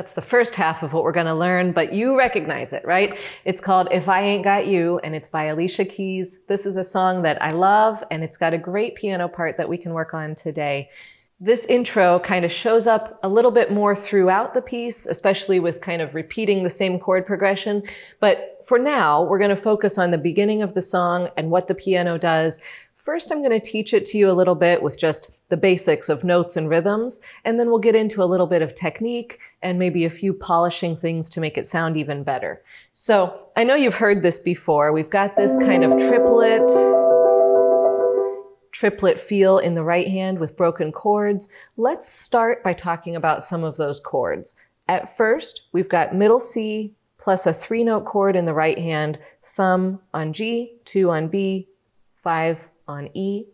That's the first half of what we're going to learn, but you recognize it, right? It's called If I Ain't Got You, and it's by Alicia Keys. This is a song that I love, and it's got a great piano part that we can work on today. This intro kind of shows up a little bit more throughout the piece, especially with kind of repeating the same chord progression. But for now, we're going to focus on the beginning of the song and what the piano does. First, I'm going to teach it to you a little bit with just the basics of notes and rhythms, and then we'll get into a little bit of technique and maybe a few polishing things to make it sound even better. So I know you've heard this before. We've got this kind of triplet feel in the right hand with broken chords. Let's start by talking about some of those chords. At first, we've got middle C plus a 3-note chord in the right hand, thumb on G, 2 on B, 5 on E,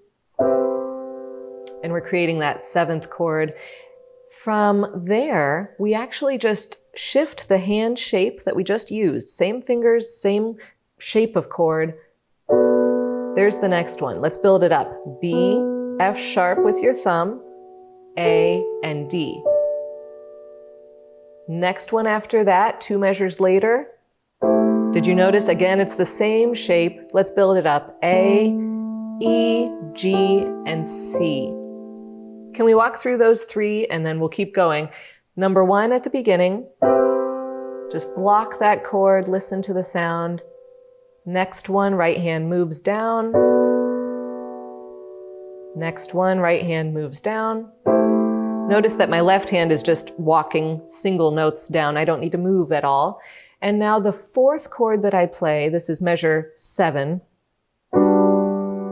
and we're creating that 7th chord. From there, we actually just shift the hand shape that we just used. Same fingers, same shape of chord. There's the next one. Let's build it up. B, F sharp with your thumb, A, and D. Next one after that, 2 measures later. Did you notice? Again, it's the same shape. Let's build it up. A, E, G, and C. Can we walk through those 3 and then we'll keep going? Number 1 at the beginning. Just block that chord, listen to the sound. Next one, right hand moves down. Next one, right hand moves down. Notice that my left hand is just walking single notes down. I don't need to move at all. And now the 4th chord that I play, this is measure 7.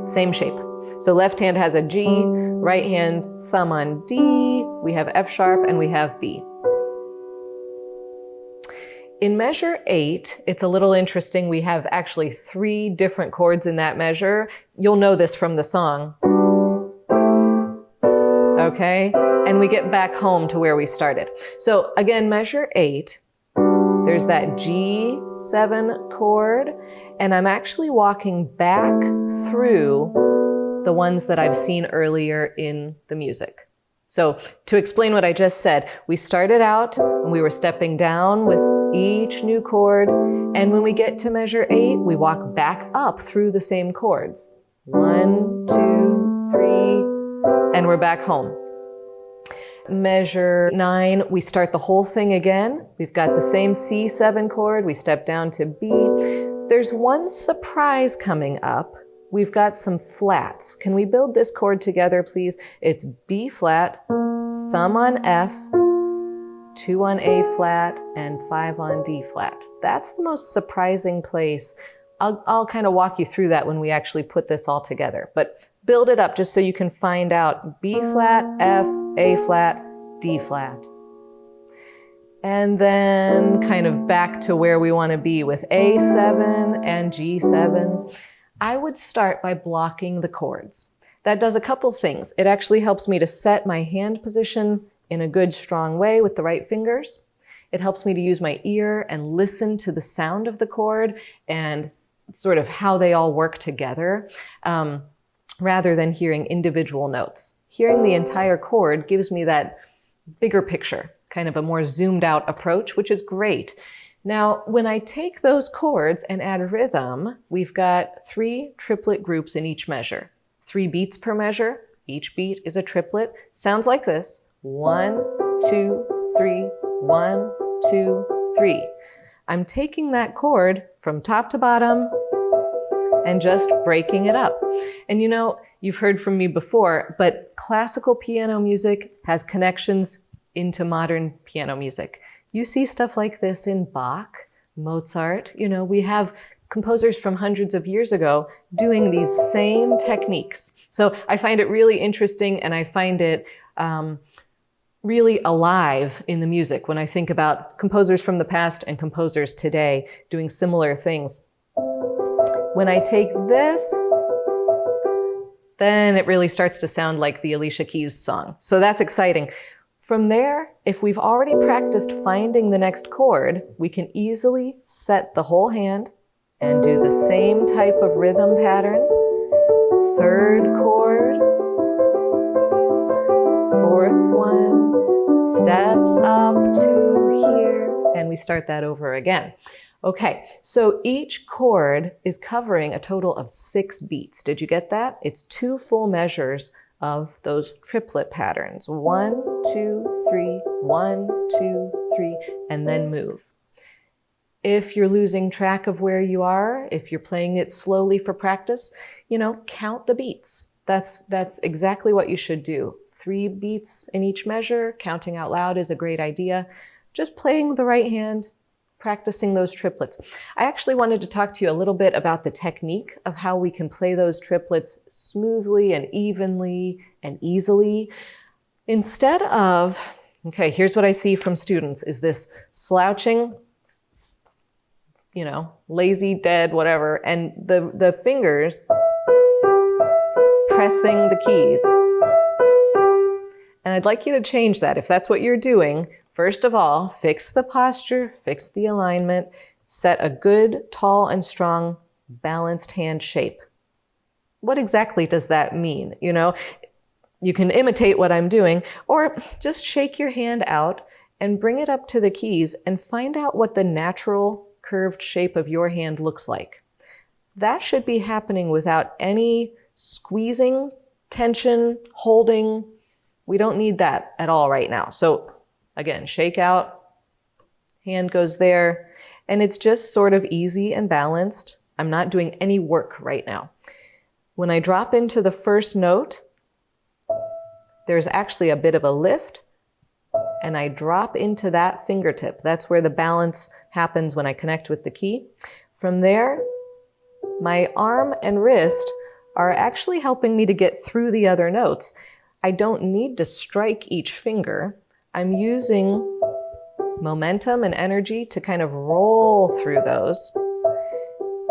Same shape. So left hand has a G, right hand thumb on D, we have F sharp, and we have B. In measure 8, it's a little interesting. We have actually 3 different chords in that measure. You'll know this from the song. Okay? And we get back home to where we started. So again, measure 8, there's that G7 chord, and I'm actually walking back through the ones that I've seen earlier in the music. So to explain what I just said, we started out and we were stepping down with each new chord, and when we get to measure 8, we walk back up through the same chords. 1, 2, 3, and we're back home. Measure 9, we start the whole thing again. We've got the same C7 chord, we step down to B. There's one surprise coming up. We've got some flats. Can we build this chord together, please? It's B flat, thumb on F, 2 on A flat, and 5 on D flat. That's the most surprising place. I'll kind of walk you through that when we actually put this all together. But build it up just so you can find out B flat, F, A flat, D flat. And then kind of back to where we want to be with A7 and G7. I would start by blocking the chords. That does a couple things. It actually helps me to set my hand position in a good, strong way with the right fingers. It helps me to use my ear and listen to the sound of the chord and sort of how they all work together, rather than hearing individual notes. Hearing the entire chord gives me that bigger picture, kind of a more zoomed out approach, which is great. Now, when I take those chords and add rhythm, we've got 3 triplet groups in each measure. 3 beats per measure. Each beat is a triplet. Sounds like this. 1, 2, 3, 1, 2, 3. I'm taking that chord from top to bottom and just breaking it up. And you know, you've heard from me before, but classical piano music has connections into modern piano music. You see stuff like this in Bach, Mozart. You know, we have composers from hundreds of years ago doing these same techniques. So I find it really interesting, and I find it really alive in the music when I think about composers from the past and composers today doing similar things. When I take this, then it really starts to sound like the Alicia Keys song. So that's exciting. From there, if we've already practiced finding the next chord, we can easily set the whole hand and do the same type of rhythm pattern. 3rd chord, 4th one, steps up to here. we start that over again. Okay, so each chord is covering a total of 6 beats. Did you get that? It's 2 full measures of those triplet patterns. 1, 2, 3, 1, 2, 3, and then move. If you're losing track of where you are, if you're playing it slowly for practice, count the beats. That's exactly what you should do. 3 beats in each measure. Counting out loud is a great idea. Just playing the right hand, practicing those triplets. I actually wanted to talk to you a little bit about the technique of how we can play those triplets smoothly and evenly and easily. Instead of, okay, here's what I see from students, is this slouching, lazy, dead, whatever, and the fingers pressing the keys. And I'd like you to change that. If that's what you're doing, first of all, fix the posture, fix the alignment, set a good, tall and strong, balanced hand shape. What exactly does that mean? You can imitate what I'm doing, or just shake your hand out and bring it up to the keys and find out what the natural curved shape of your hand looks like. That should be happening without any squeezing, tension, holding. We don't need that at all right now. So again, shake out, hand goes there, and it's just sort of easy and balanced. I'm not doing any work right now. When I drop into the first note, there's actually a bit of a lift, and I drop into that fingertip. That's where the balance happens when I connect with the key. From there, my arm and wrist are actually helping me to get through the other notes. I don't need to strike each finger. I'm using momentum and energy to kind of roll through those.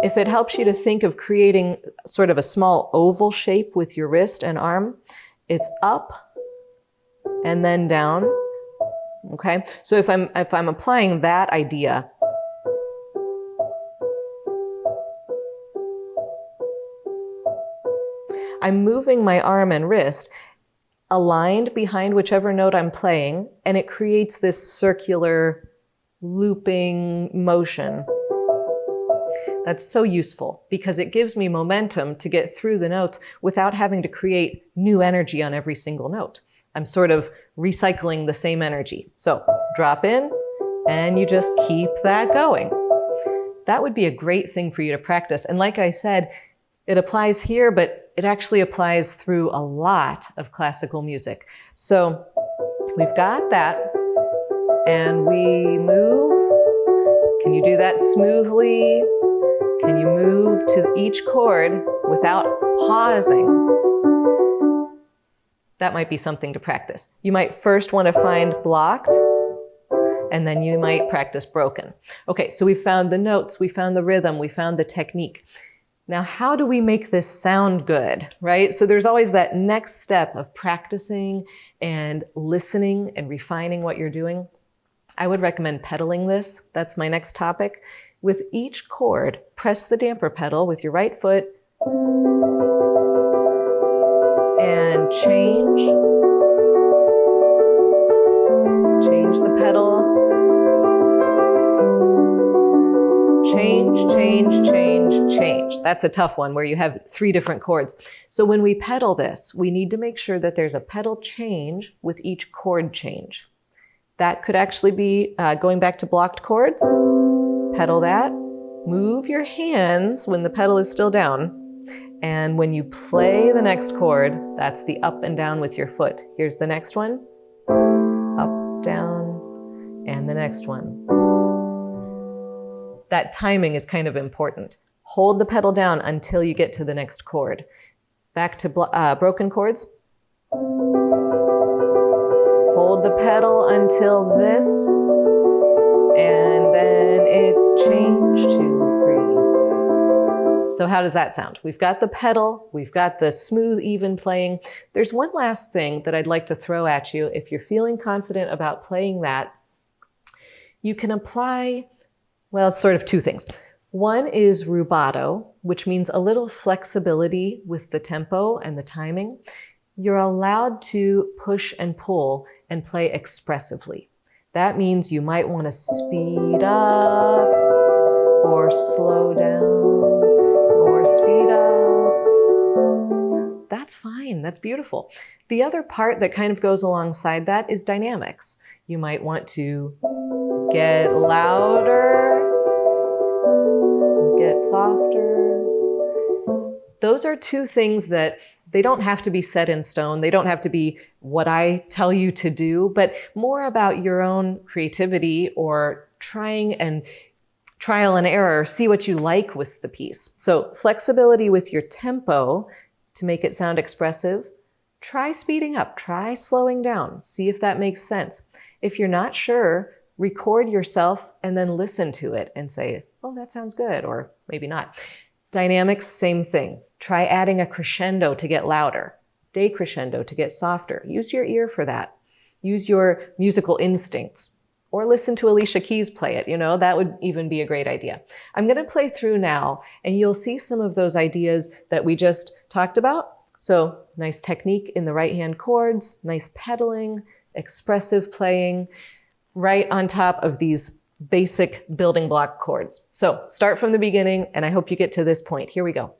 If it helps you to think of creating sort of a small oval shape with your wrist and arm, it's up and then down. Okay, so if I'm applying that idea, I'm moving my arm and wrist aligned behind whichever note I'm playing, and it creates this circular looping motion. That's so useful because it gives me momentum to get through the notes without having to create new energy on every single note. I'm sort of recycling the same energy. So drop in and you just keep that going. That would be a great thing for you to practice. And like I said, it applies here, but it actually applies through a lot of classical music. So we've got that, and we move. Can you do that smoothly? Can you move to each chord without pausing? That might be something to practice. You might first want to find blocked, and then you might practice broken. Okay, so we found the notes, we found the rhythm, we found the technique. Now, how do we make this sound good, right? So there's always that next step of practicing and listening and refining what you're doing. I would recommend pedaling this. That's my next topic. With each chord, press the damper pedal with your right foot and change the pedal. Change, change, change, change. That's a tough one where you have 3 different chords. So when we pedal this, we need to make sure that there's a pedal change with each chord change. That could actually be going back to blocked chords. Pedal that. Move your hands when the pedal is still down. And when you play the next chord, that's the up and down with your foot. Here's the next one. Up, down, and the next one. That timing is kind of important. Hold the pedal down until you get to the next chord. Back to broken chords. Hold the pedal until this, and then it's change, 2, 3. So how does that sound? We've got the pedal, we've got the smooth, even playing. There's one last thing that I'd like to throw at you. If you're feeling confident about playing that, you can apply, well, it's sort of 2 things. One is rubato, which means a little flexibility with the tempo and the timing. You're allowed to push and pull and play expressively. That means you might want to speed up or slow down or speed up. That's fine. That's beautiful. The other part that kind of goes alongside that is dynamics. You might want to get louder, get softer. Those are two things that they don't have to be set in stone. They don't have to be what I tell you to do, but more about your own creativity or trying and trial and error, see what you like with the piece. So flexibility with your tempo to make it sound expressive. Try speeding up, try slowing down, see if that makes sense. If you're not sure, record yourself and then listen to it and say, oh, that sounds good, or maybe not. Dynamics, same thing. Try adding a crescendo to get louder, decrescendo to get softer. Use your ear for that. Use your musical instincts. Or listen to Alicia Keys play it, that would even be a great idea. I'm gonna play through now and you'll see some of those ideas that we just talked about. So nice technique in the right hand chords, nice pedaling, expressive playing, right on top of these basic building block chords. So start from the beginning and I hope you get to this point. Here we go.